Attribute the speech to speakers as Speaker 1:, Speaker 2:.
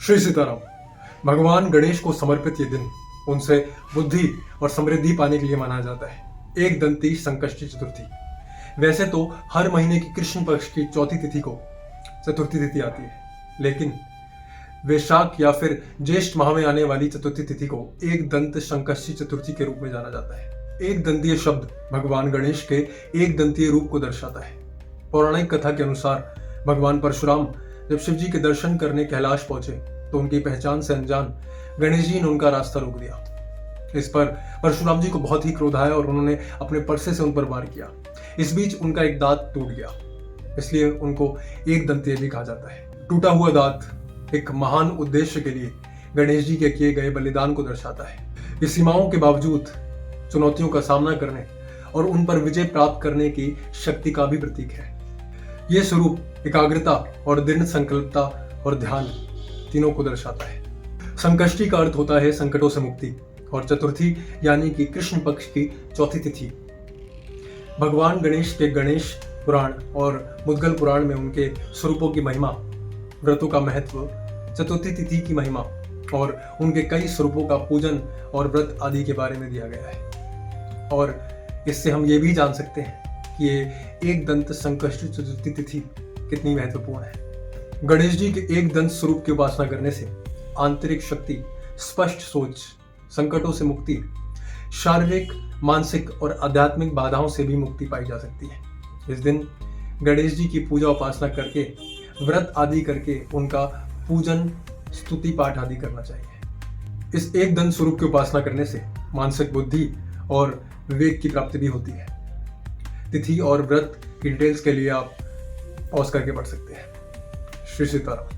Speaker 1: श्री सीताराम। भगवान गणेश को समर्पित ये दिन उनसे बुद्धि और समृद्धि पाने के लिए मनाया जाता है। एक दंती संकष्टी चतुर्थी। वैसे तो हर महीने की कृष्ण पक्ष की चौथी तिथि को चतुर्थी तिथि आती है, लेकिन वैशाख या फिर ज्येष्ठ माह में आने वाली चतुर्थी तिथि को एक दंत संकष्टी चतुर्थी के रूप में जाना जाता है। एक दंतीय शब्द भगवान गणेश के एक दंतीय रूप को दर्शाता है। पौराणिक कथा के अनुसार भगवान परशुराम जब शिव जी के दर्शन करने कैलाश पहुंचे तो उनकी पहचान से अनजान गणेश जी ने उनका रास्ता रोक दिया। इस पर परशुराम जी को बहुत ही क्रोध आया और उन्होंने अपने परसे से उन पर वार किया। इस बीच उनका एक दांत टूट गया, इसलिए उनको एक दंतीय भी कहा जाता है। टूटा हुआ दांत एक महान उद्देश्य के लिए गणेश जी के किए गए बलिदान को दर्शाता है। ये सीमाओं के बावजूद चुनौतियों का सामना करने और उन पर विजय प्राप्त करने की शक्ति का भी प्रतीक है। यह स्वरूप एकाग्रता और दृढ़ संकल्पता और ध्यान तीनों को दर्शाता है। संकष्टी का अर्थ होता है संकटों से मुक्ति, और चतुर्थी यानी कि कृष्ण पक्ष की चौथी तिथि। भगवान गणेश के गणेश पुराण और मुद्गल पुराण में उनके स्वरूपों की महिमा, व्रतों का महत्व, चतुर्थी तिथि की महिमा और उनके कई स्वरूपों का पूजन और व्रत आदि के बारे में दिया गया है। और इससे हम ये भी जान सकते हैं कि ये एक दंत संकष्टी चतुर्थी तिथि कितनी महत्वपूर्ण है। गणेश जी के एक दंत स्वरूप की उपासना करने से आंतरिक शक्ति, स्पष्ट सोच, संकटों से मुक्ति, शारीरिक, मानसिक और आध्यात्मिक बाधाओं से भी मुक्ति पाई जा सकती है। इस दिन गणेश जी की पूजा उपासना करके, व्रत आदि करके उनका पूजन, स्तुति पाठ आदि करना चाहिए। इस एक दंत स्वरूप की उपासना करने से मानसिक बुद्धि और विवेक की प्राप्ति भी होती है। तिथि और व्रत की डिटेल्स के लिए आप पॉज करके पढ़ सकते हैं। श्री सीताराम।